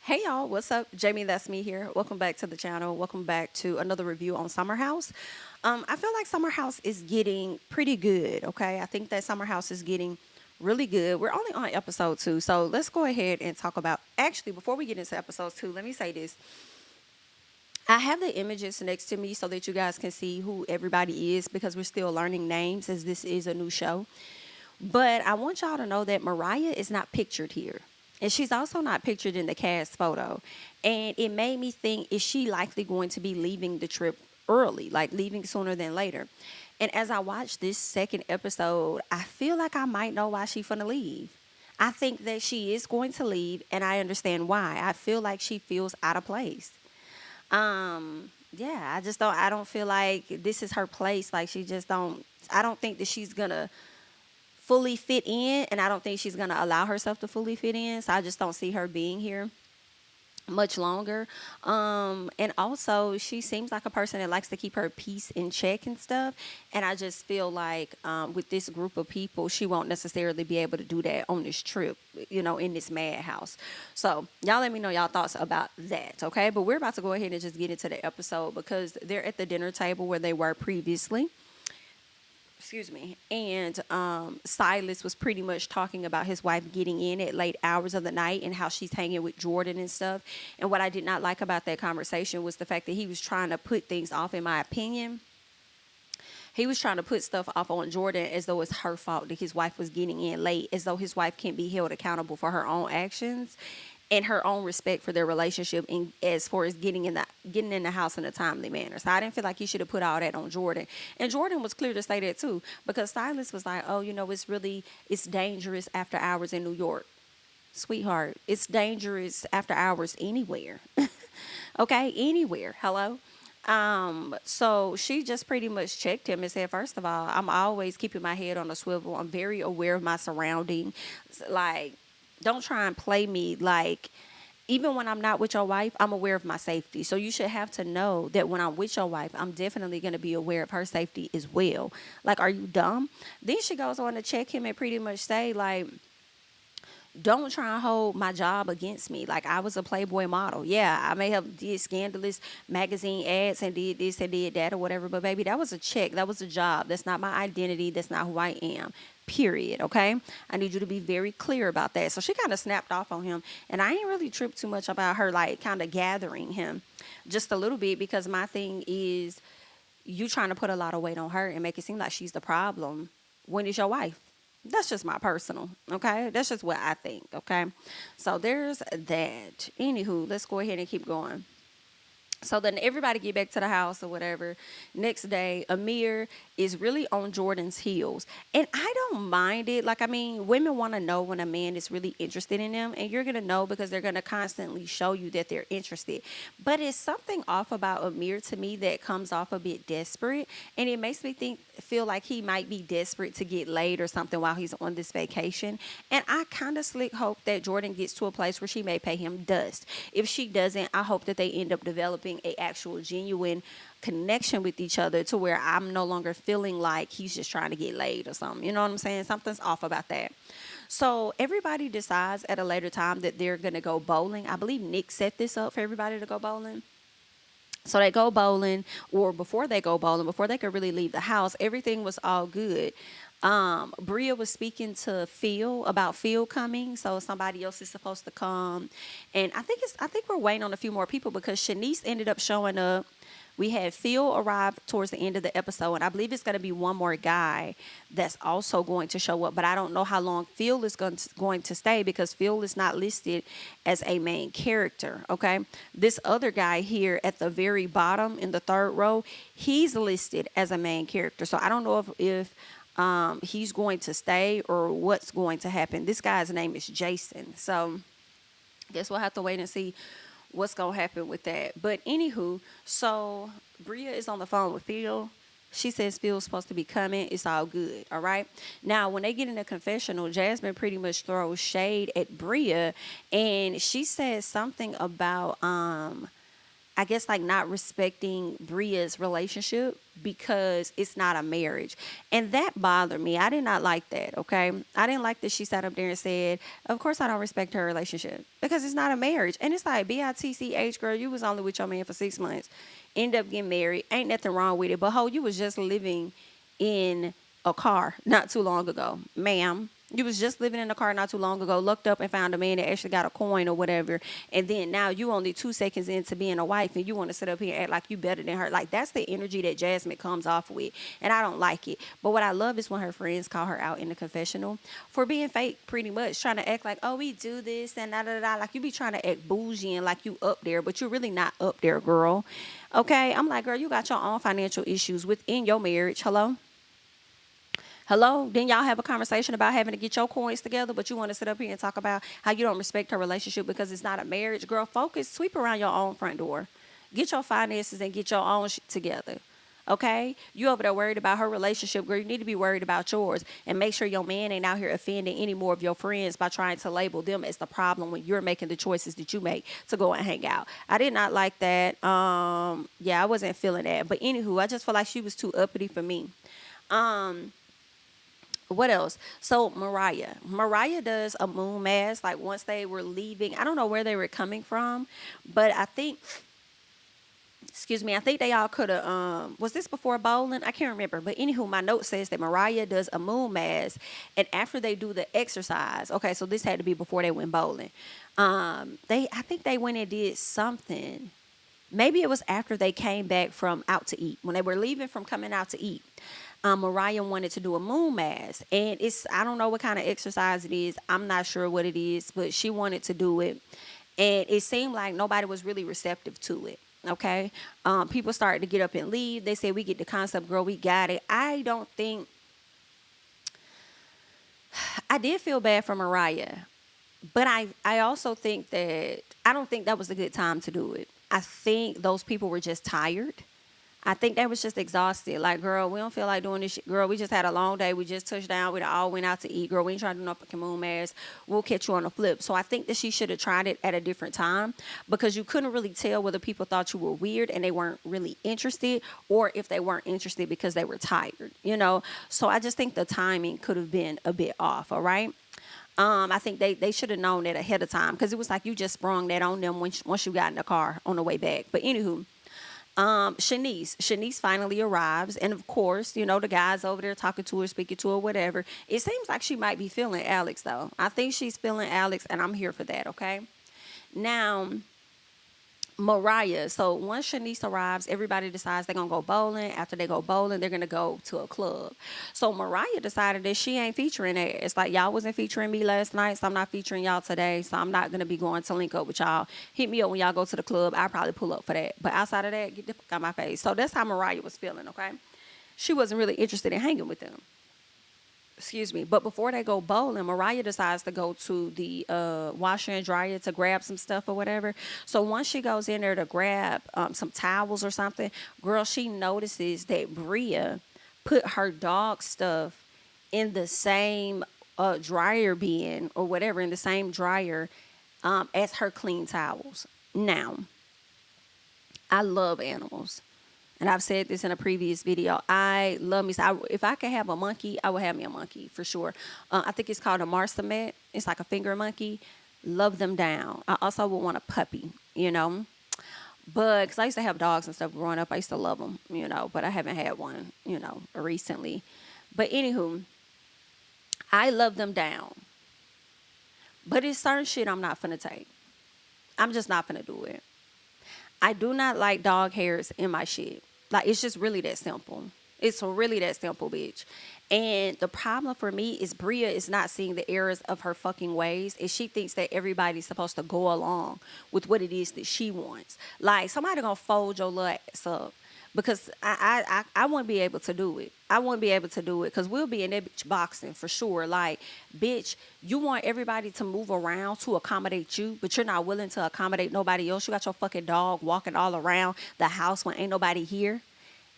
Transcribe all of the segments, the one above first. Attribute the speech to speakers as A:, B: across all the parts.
A: Hey y'all, what's up? JamiThatsMe here. Welcome back to the channel. Welcome back to another review on Summer House. I feel like Summer House is getting pretty good, okay? I think that Summer House is getting really good. We're only on episode 2, so let's go ahead and talk about. Actually, before we get into episode 2, let me say this. I have the images next to me so that you guys can see who everybody is because we're still learning names as this is a new show. But I want y'all to know that Mariah is not pictured here. And she's also not pictured in the cast photo. And it made me think, is she likely going to be leaving the trip early, like leaving sooner than later? And as I watch this second episode, I feel like I might know why she's finna leave. I think that she is going to leave, and I understand why. I feel like she feels out of place. Yeah, I don't feel like this is her place. Like she just don't, I don't think that she's gonna fully fit in, and I don't think she's going to allow herself to fully fit in. So I just don't see her being here much longer. And also, she seems like a person that likes to keep her peace in check and stuff. And I just feel like with this group of people, she won't necessarily be able to do that on this trip, you know, in this madhouse. So y'all let me know y'all thoughts about that, okay? But we're about to go ahead and just get into the episode because they're at the dinner table where they were previously. Excuse me. And Silas was pretty much talking about his wife getting in at late hours of the night and how she's hanging with Jordan and stuff. And what I did not like about that conversation was the fact that he was trying to put things off, in my opinion. He was trying to put stuff off on Jordan as though it's her fault that his wife was getting in late, as though his wife can't be held accountable for her own actions and her own respect for their relationship, in as far as getting in the house in a timely manner. So I didn't feel like he should have put all that on Jordan. And Jordan was clear to say that too, because Silas was like, "Oh, you know, it's dangerous after hours in New York." Sweetheart, it's dangerous after hours anywhere. Okay, anywhere. Hello. So she just pretty much checked him and said, first of all, I'm always keeping my head on a swivel. I'm very aware of my surroundings. Like, don't try and play me. Like, even when I'm not with your wife, I'm aware of my safety. So you should have to know that when I'm with your wife, I'm definitely going to be aware of her safety as well. Like, are you dumb? Then she goes on to check him and pretty much say, like, don't try and hold my job against me. Like, I was a Playboy model. Yeah, I may have did scandalous magazine ads and did this and did that or whatever, but baby, that was a check. That was a job. That's not my identity. That's not who I am. Period. Okay? I need you to be very clear about that. So she kind of snapped off on him, and I ain't really tripped too much about her, like, kind of gathering him just a little bit, because my thing is you trying to put a lot of weight on her and make it seem like she's the problem when it's your wife. That's just my personal, okay? That's just what I think, okay? So there's that. Anywho, let's go ahead and keep going. So then everybody get back to the house or whatever. Next day, Amir is really on Jordan's heels. And I don't mind it. Like, I mean, women want to know when a man is really interested in them. And you're going to know because they're going to constantly show you that they're interested. But it's something off about Amir to me that comes off a bit desperate. And it makes me feel like he might be desperate to get laid or something while he's on this vacation. And I kind of slick hope that Jordan gets to a place where she may pay him dust. If she doesn't, I hope that they end up developing a actual genuine connection with each other to where I'm no longer feeling like he's just trying to get laid or something. You know what I'm saying? Something's off about that. So everybody decides at a later time that they're going to go bowling. I believe Nick set this up for everybody to go bowling. So they go bowling, or before they go bowling, before they could really leave the house, everything was all good. Bria was speaking to Phil about Phil coming, so somebody else is supposed to come, and I think we're waiting on a few more people because Shanice ended up showing up. We had Phil arrive towards the end of the episode, and I believe it's going to be one more guy that's also going to show up, but I don't know how long Phil is going to stay because Phil is not listed as a main character, okay? This other guy here at the very bottom in the third row, he's listed as a main character, so I don't know if he's going to stay or what's going to happen. This guy's name is Jason, so I guess we'll have to wait and see what's going to happen with that. But anywho, so Bria is on the phone with Phil. She says Phil's supposed to be coming. It's all good, all right? Now, when they get in the confessional, Jasmine pretty much throws shade at Bria, and she says something about I guess like not respecting Bria's relationship because it's not a marriage. And that bothered me. I did not like that, okay? I didn't like that she sat up there and said, of course I don't respect her relationship because it's not a marriage. And it's like, BITCH, girl, you was only with your man for 6 months. End up getting married. Ain't nothing wrong with it. But you was just living in a car not too long ago, ma'am. You was just living in a car not too long ago, looked up and found a man that actually got a coin or whatever. And then now you only 2 seconds into being a wife and you want to sit up here and act like you better than her. Like, that's the energy that Jasmine comes off with. And I don't like it. But what I love is when her friends call her out in the confessional for being fake, pretty much. Trying to act like, oh, we do this and da-da-da. Like, you be trying to act bougie and like you up there, but you're really not up there, girl. Okay? I'm like, girl, you got your own financial issues within your marriage. Hello? Hello? Then y'all have a conversation about having to get your coins together, but you want to sit up here and talk about how you don't respect her relationship because it's not a marriage. Girl, focus. Sweep around your own front door. Get your finances and get your own shit together. Okay? You over there worried about her relationship, girl. You need to be worried about yours. And make sure your man ain't out here offending any more of your friends by trying to label them as the problem when you're making the choices that you make to go and hang out. I did not like that. Yeah, I wasn't feeling that. But anywho, I just feel like she was too uppity for me. What else? So Mariah does a moon mask. Like once they were leaving, I don't know where they were coming from, but I think they all could have, was this before bowling? I can't remember. But anywho, my note says that Mariah does a moon mask. And after they do the exercise, okay, so this had to be before they went bowling. I think they went and did something. Maybe it was after they came back from out to eat. When they were leaving from coming out to eat. Mariah wanted to do a moon mask, and I don't know what kind of exercise it is. I'm not sure what it is, but she wanted to do it, and it seemed like nobody was really receptive to it. Okay. People started to get up and leave. They said, we get the concept, girl, we got it. I did feel bad for Mariah, but I also think that I don't think that was a good time to do it. I think those people were just tired. I think they was just exhausted. Like, girl, we don't feel like doing this shit. Girl, we just had a long day. We just touched down. We all went out to eat. Girl, we ain't trying to do no fucking moon mask. We'll catch you on the flip. So I think that she should have tried it at a different time because you couldn't really tell whether people thought you were weird and they weren't really interested or if they weren't interested because they were tired, you know? So I just think the timing could have been a bit off, all right? I think they should have known that ahead of time because it was like you just sprung that on them once you got in the car on the way back. But anywho, Shanice finally arrives, and of course, you know, the guy's over there talking to her, speaking to her, whatever. It seems like she might be feeling Alex, though. I think she's feeling Alex, and I'm here for that, okay? Now, Mariah. So once Shanice arrives, everybody decides they're going to go bowling. After they go bowling, they're going to go to a club. So Mariah decided that she ain't featuring that. It's like, y'all wasn't featuring me last night, so I'm not featuring y'all today. So I'm not going to be going to link up with y'all. Hit me up when y'all go to the club. I'll probably pull up for that. But outside of that, get the fuck out my face. So that's how Mariah was feeling, okay? She wasn't really interested in hanging with them. Excuse me. But before they go bowling, Mariah decides to go to the washer and dryer to grab some stuff or whatever. So once she goes in there to grab some towels or something, girl, she notices that Bria put her dog stuff in the same dryer bin or whatever, in the same dryer as her clean towels. Now, I love animals. And I've said this in a previous video. I love me. So if I could have a monkey, I would have me a monkey for sure. I think it's called a marsamet. It's like a finger monkey. Love them down. I also would want a puppy, you know. But because I used to have dogs and stuff growing up, I used to love them, you know. But I haven't had one, you know, recently. But anywho, I love them down. But it's certain shit I'm not finna take. I'm just not finna do it. I do not like dog hairs in my shit. Like, it's just really that simple. It's really that simple, bitch. And the problem for me is Bria is not seeing the errors of her fucking ways. And she thinks that everybody's supposed to go along with what it is that she wants. Like, somebody gonna fold your little ass up. Because I wouldn't be able to do it. I wouldn't be able to do it because we'll be in that bitch boxing for sure. Like, bitch, you want everybody to move around to accommodate you, but you're not willing to accommodate nobody else. You got your fucking dog walking all around the house when ain't nobody here.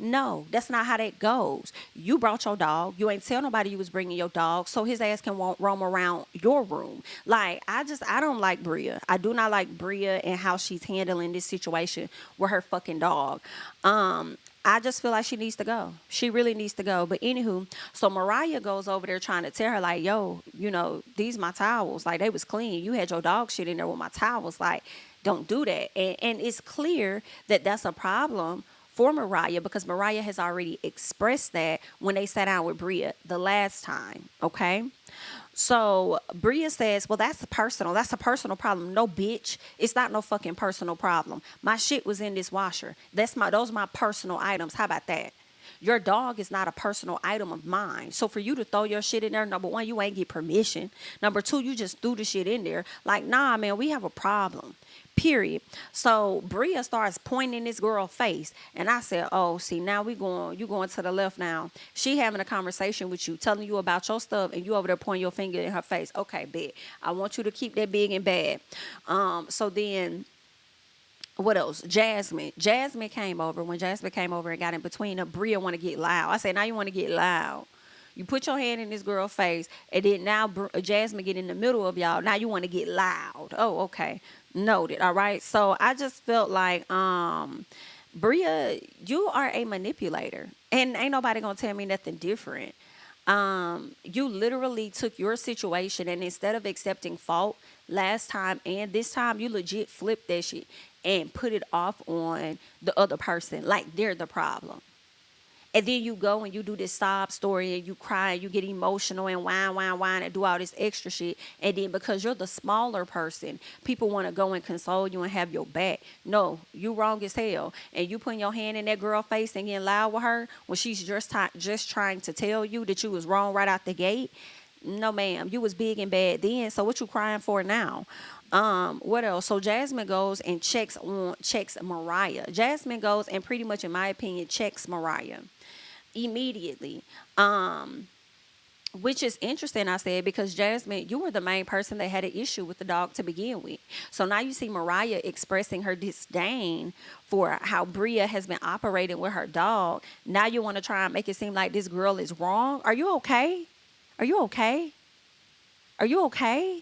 A: No, that's not how that goes. You brought your dog. You ain't tell nobody you was bringing your dog, so his ass can roam around your room. Like, I don't like Bria. I do not like Bria and how she's handling this situation with her fucking dog. I just feel like she needs to go. She really needs to go. But anywho, so Mariah goes over there trying to tell her, like, yo, these my towels. Like, they was clean. You had your dog shit in there with my towels. Like, don't do that. And it's clear that that's a problem for Mariah, because Mariah has already expressed that when they sat down with Bria the last time, okay? So Bria says, well, that's personal. That's a personal problem. No, bitch. It's not no fucking personal problem. My shit was in this washer. Those are my personal items. How about that? Your dog is not a personal item of mine. So for you to throw your shit in there, number one, you ain't get permission. Number two, you just threw the shit in there. Like, nah, man, we have a problem. Period. So Bria starts pointing this girl's face. And I said, oh, see, now you going to the left now. She having a conversation with you, telling you about your stuff, and you over there pointing your finger in her face. Okay, bet. I want you to keep that big and bad. So then, what else? Jasmine came over. When Jasmine came over and got in between her, Bria want to get loud. I said, now you want to get loud. You put your hand in this girl's face, and then now Jasmine get in the middle of y'all. Now you want to get loud. Oh, okay. Noted. All right. So I just felt like, Bria, you are a manipulator, and ain't nobody gonna tell me nothing different. You literally took your situation, and instead of accepting fault last time and this time, you legit flipped that shit and put it off on the other person like they're the problem. And then you go and you do this sob story and you cry and you get emotional and whine and do all this extra shit. And then because you're the smaller person, people want to go and console you and have your back. No, you wrong as hell. And you putting your hand in that girl's face and getting loud with her when she's just trying to tell you that you was wrong right out the gate. No, ma'am, you was big and bad then. So what you crying for now? What else? So Jasmine goes and checks Mariah. Jasmine goes and pretty much, in my opinion, checks Mariah immediately. Which is interesting, I said, because Jasmine, you were the main person that had an issue with the dog to begin with. So now you see Mariah expressing her disdain for how Bria has been operating with her dog. Now you want to try and make it seem like this girl is wrong. Are you okay? Are you okay? Are you okay?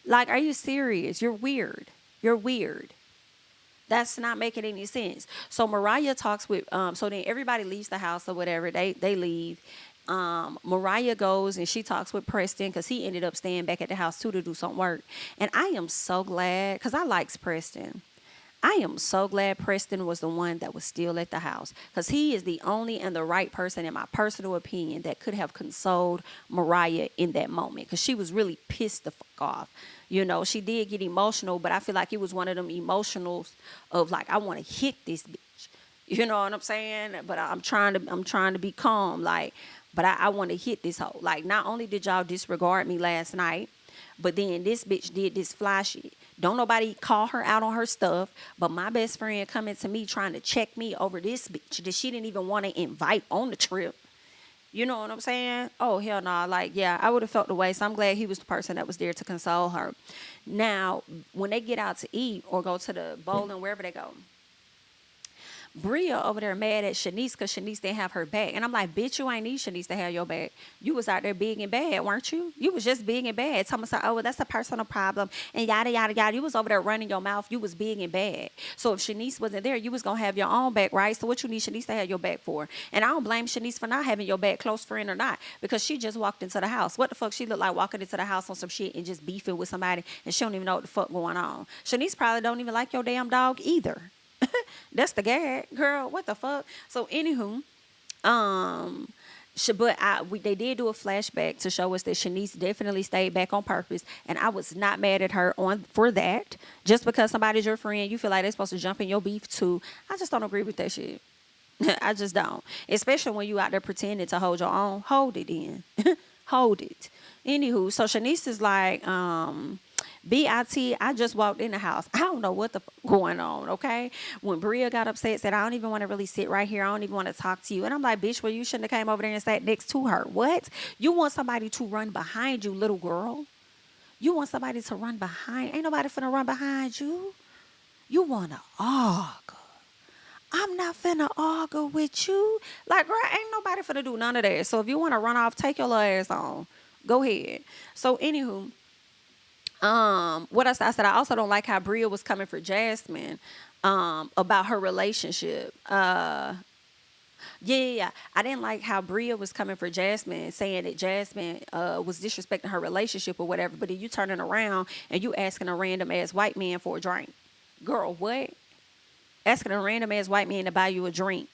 A: Like, are you serious? You're weird. You're weird. That's not making any sense. So Mariah talks with, so then everybody leaves the house or whatever. They leave. Mariah goes and she talks with Preston because he ended up staying back at the house too to do some work. And I am so glad, because I likes Preston. I am so glad Preston was the one that was still at the house, because he is the only and the right person, in my personal opinion, that could have consoled Mariah in that moment, because she was really pissed the fuck off. She did get emotional, but I feel like it was one of them emotionals of like, I want to hit this bitch. You know what I'm saying? But I'm trying to be calm, like, but I want to hit this hoe. Like, not only did y'all disregard me last night, but then this bitch did this fly shit. Don't nobody call her out on her stuff, but my best friend coming to me trying to check me over this bitch that she didn't even want to invite on the trip. You know what I'm saying? Oh, hell no. Like, yeah, I would have felt the way. So I'm glad he was the person that was there to console her. Now, when they get out to eat or go to the bowling, wherever they go, Bria over there mad at Shanice because Shanice didn't have her back. And I'm like, bitch, you ain't need Shanice to have your back. You was out there big and bad, weren't you? You was just big and bad. Thomas said, oh, well, that's a personal problem. And yada, yada, yada. You was over there running your mouth. You was big and bad. So if Shanice wasn't there, you was going to have your own back, right? So what you need Shanice to have your back for? And I don't blame Shanice for not having your back, close friend or not, because she just walked into the house. What the fuck she look like walking into the house on some shit and just beefing with somebody and she don't even know what the fuck going on? Shanice probably don't even like your damn dog either. That's the gag, girl. What the fuck? So anywho, they did do a flashback to show us that Shanice definitely stayed back on purpose, and I was not mad at her for that. Just because somebody's your friend, you feel like they're supposed to jump in your beef too. I just don't agree with that shit. I just don't. Especially when you out there pretending to hold your own. Hold it in. Hold it. Anywho, so Shanice is like, BIT, I just walked in the house. I don't know what the fuck going on, okay? When Bria got upset, said, I don't even want to really sit right here. I don't even want to talk to you. And I'm like, bitch, well, you shouldn't have came over there and sat next to her. What? You want somebody to run behind you, little girl? You want somebody to run behind? Ain't nobody finna run behind you. You want to argue. I'm not finna argue with you. Like, girl, ain't nobody finna do none of that. So if you want to run off, take your little ass on. Go ahead. So, anywho, what else I said, I also don't like how Bria was coming for Jasmine about her relationship. Yeah. I didn't like how Bria was coming for Jasmine, saying that Jasmine was disrespecting her relationship or whatever. But then you turning around and you asking a random ass white man for a drink. Girl, what? Asking a random ass white man to buy you a drink.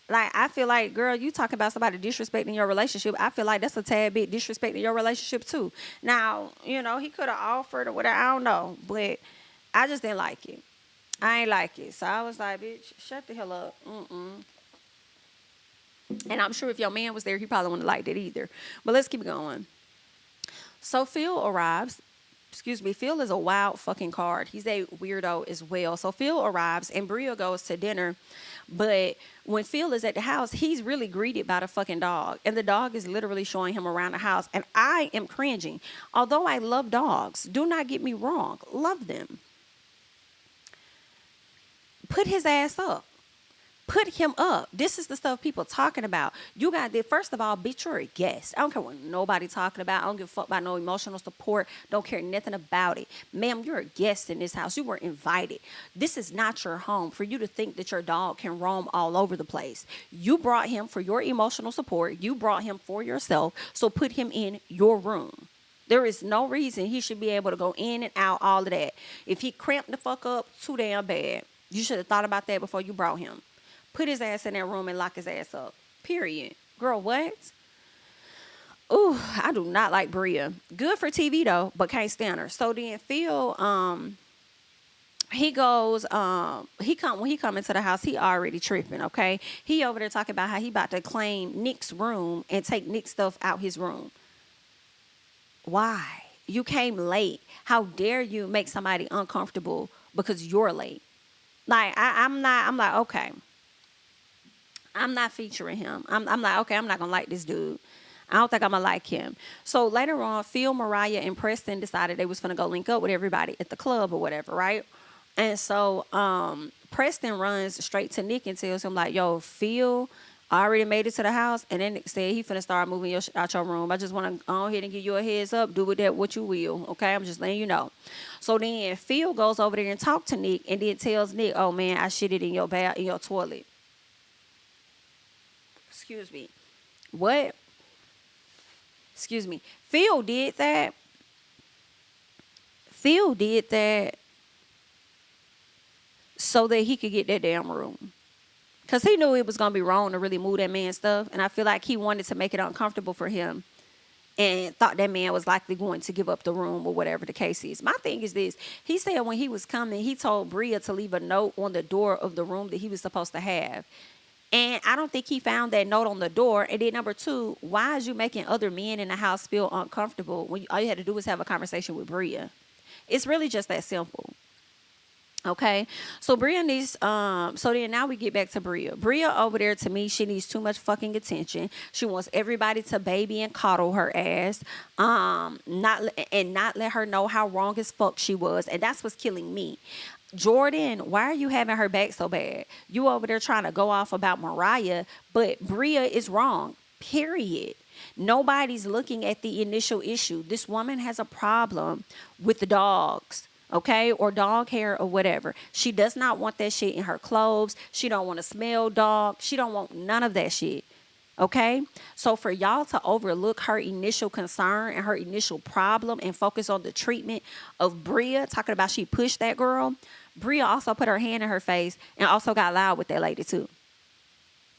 A: Like, I feel like, girl, you talking about somebody disrespecting your relationship. I feel like that's a tad bit disrespecting your relationship too. Now, he could have offered or whatever. I don't know. But I just didn't like it. I ain't like it. So I was like, bitch, shut the hell up. And I'm sure if your man was there, he probably wouldn't have liked it either. But let's keep going. So Phil arrives. Phil is a wild fucking card. He's a weirdo as well. So Phil arrives and Bria goes to dinner. But when Phil is at the house, he's really greeted by the fucking dog. And the dog is literally showing him around the house. And I am cringing. Although I love dogs, do not get me wrong. Love them. Put his ass up. Put him up. This is the stuff people talking about. You got to, first of all, bitch, you're a guest. I don't care what nobody talking about. I don't give a fuck about no emotional support. Don't care nothing about it. Ma'am, you're a guest in this house. You were invited. This is not your home for you to think that your dog can roam all over the place. You brought him for your emotional support. You brought him for yourself. So put him in your room. There is no reason he should be able to go in and out, all of that. If he cramped the fuck up, too damn bad. You should have thought about that before you brought him. Put his ass in that room and lock his ass up. Period. Girl, what? Ooh, I do not like Bria. Good for TV though, but can't stand her. So then Phil, he goes, when he come into the house, he already tripping, okay? He over there talking about how he about to claim Nick's room and take Nick's stuff out his room. Why? You came late. How dare you make somebody uncomfortable because you're late? Like, I'm like, okay. I'm not featuring him. I'm like, okay, I'm not going to like this dude. I don't think I'm going to like him. So later on, Phil, Mariah, and Preston decided they was going to go link up with everybody at the club or whatever, right? And so Preston runs straight to Nick and tells him like, yo, Phil already made it to the house. And then Nick said he finna start moving out your room. I just want to go ahead and give you a heads up. Do with that what you will, okay? I'm just letting you know. So then Phil goes over there and talk to Nick and then tells Nick, oh, man, I shitted in your bath, in your toilet. Excuse me. What? Excuse me. Phil did that. Phil did that so that he could get that damn room. Because he knew it was going to be wrong to really move that man's stuff. And I feel like he wanted to make it uncomfortable for him and thought that man was likely going to give up the room or whatever the case is. My thing is this. He said when he was coming, he told Bria to leave a note on the door of the room that he was supposed to have. And I don't think he found that note on the door. And then number two, why is you making other men in the house feel uncomfortable when all you had to do was have a conversation with Bria? It's really just that simple. Okay, so Bria needs, so then now we get back to Bria. Bria over there, to me, she needs too much fucking attention. She wants everybody to baby and coddle her ass, not let her know how wrong as fuck she was. And that's what's killing me. Jordan, why are you having her back so bad? You over there trying to go off about Mariah, but Bria is wrong, period. Nobody's looking at the initial issue. This woman has a problem with the dogs. Okay, or dog hair or whatever. She does not want that shit in her clothes. She don't want to smell dog. She don't want none of that shit. Okay, so for y'all to overlook her initial concern and her initial problem and focus on the treatment of Bria, talking about she pushed that girl, Bria also put her hand in her face and also got loud with that lady too.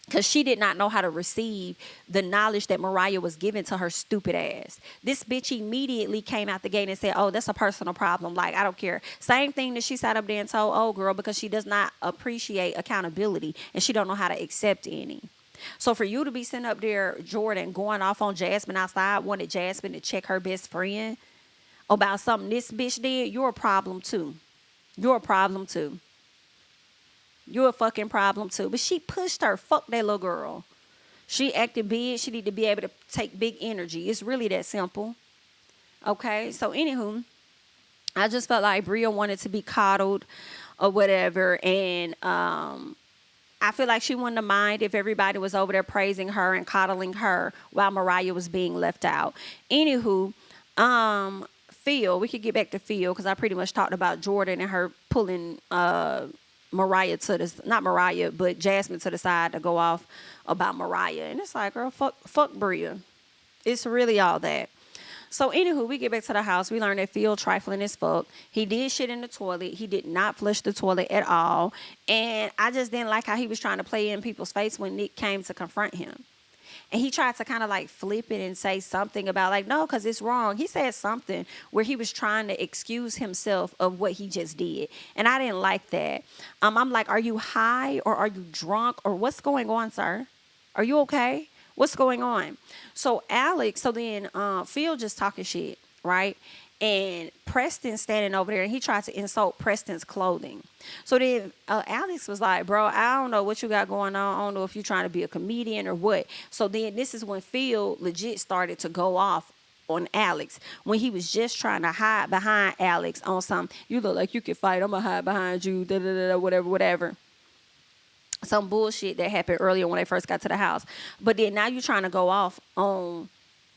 A: Because she did not know how to receive the knowledge that Mariah was giving to her stupid ass. This bitch immediately came out the gate and said, oh, that's a personal problem. Like, I don't care. Same thing that she sat up there and told old girl, because she does not appreciate accountability and she don't know how to accept any. So for you to be sitting up there, Jordan, going off on Jasmine outside, wanted Jasmine to check her best friend about something this bitch did, you're a problem too. You're a problem too. You're a fucking problem too. But she pushed her. Fuck that little girl. She acted big. She need to be able to take big energy. It's really that simple. Okay? So, anywho, I just felt like Bria wanted to be coddled or whatever. And I feel like she wouldn't have mind if everybody was over there praising her and coddling her while Mariah was being left out. Anywho, Phil, we could get back to Phil because I pretty much talked about Jordan and her pulling Mariah to the, not Mariah, but Jasmine to the side to go off about Mariah. And it's like, girl, fuck Bria. It's really all that. So anywho, we get back to the house. We learned that Phil trifling as fuck. He did shit in the toilet. He did not flush the toilet at all. And I just didn't like how he was trying to play in people's face when Nick came to confront him. And he tried to kind of like flip it and say something about like, no, because it's wrong. He said something where he was trying to excuse himself of what he just did. And I didn't like that. I'm like, are you high or are you drunk or what's going on, sir? Are you okay? What's going on? So then Phil just talking shit, right? And Preston standing over there and he tried to insult Preston's clothing. So then Alex was like, bro, I don't know what you got going on. I don't know if you're trying to be a comedian or what. So then this is when Phil legit started to go off on Alex when he was just trying to hide behind Alex on some, you look like you can fight. I'm going to hide behind you, whatever. Some bullshit that happened earlier when they first got to the house. But then now you're trying to go off on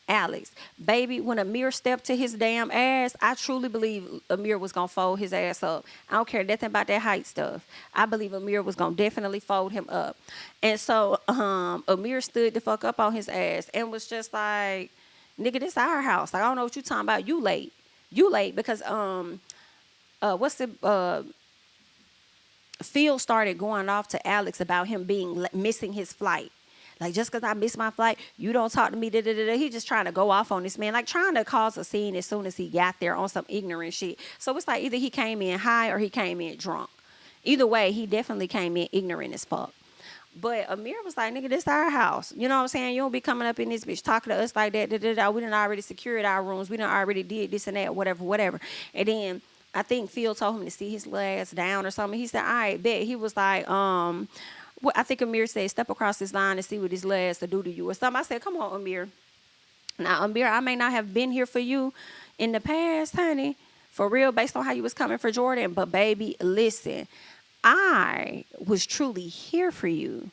A: Alex. Baby, when Amir stepped to his damn ass, I truly believe Amir was going to fold his ass up. I don't care nothing about that height stuff. I believe Amir was going to definitely fold him up. And so Amir stood the fuck up on his ass and was just like, nigga, this our house. Like, I don't know what you talking about. You late. You late because, Phil started going off to Alex about him missing his flight. Like, just because I missed my flight, you don't talk to me. He just trying to go off on this man, like trying to cause a scene as soon as he got there on some ignorant shit. So it's like either he came in high or he came in drunk. Either way, he definitely came in ignorant as fuck. But Amir was like, nigga, this our house. You know what I'm saying? You don't be coming up in this bitch talking to us like that. We done already secured our rooms. We done already did this and that, whatever. And then I think Phil told him to see his legs down or something. He said, all right, bet. He was like, I think Amir said, step across this line and see what his legs to do to you or something. I said, come on, Amir. Now, Amir, I may not have been here for you in the past, honey, for real, based on how you was coming for Jordan. But, baby, listen, I was truly here for you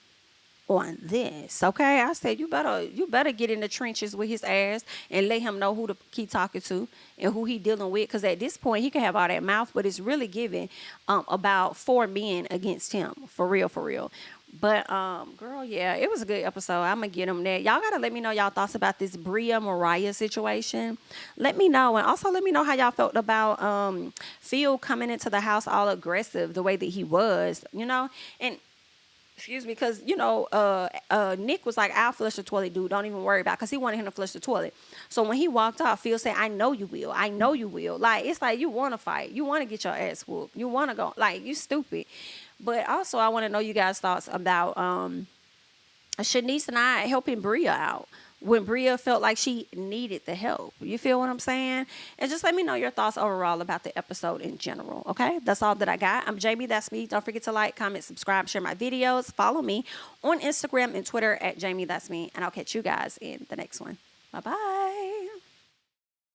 A: on this, okay? I said, you better get in the trenches with his ass and let him know who to keep talking to and who he dealing with. Because at this point, he can have all that mouth, but it's really giving about 4 men against him, for real. But, girl, yeah, it was a good episode. I'm going to get them there. Y'all got to let me know y'all thoughts about this Bria Mariah situation. Let me know. And also let me know how y'all felt about Phil coming into the house all aggressive the way that he was, you know. And, excuse me, because, you know, Nick was like, I'll flush the toilet, dude. Don't even worry about it, because he wanted him to flush the toilet. So when he walked off, Phil said, I know you will. Like, it's like you want to fight. You want to get your ass whooped. You want to go. Like, you stupid. But also, I want to know you guys' thoughts about Shanice and I helping Bria out when Bria felt like she needed the help. You feel what I'm saying? And just let me know your thoughts overall about the episode in general, okay? That's all that I got. I'm Jamie, that's me. Don't forget to like, comment, subscribe, share my videos. Follow me on Instagram and Twitter at Jamie, that's me. And I'll catch you guys in the next one. Bye-bye.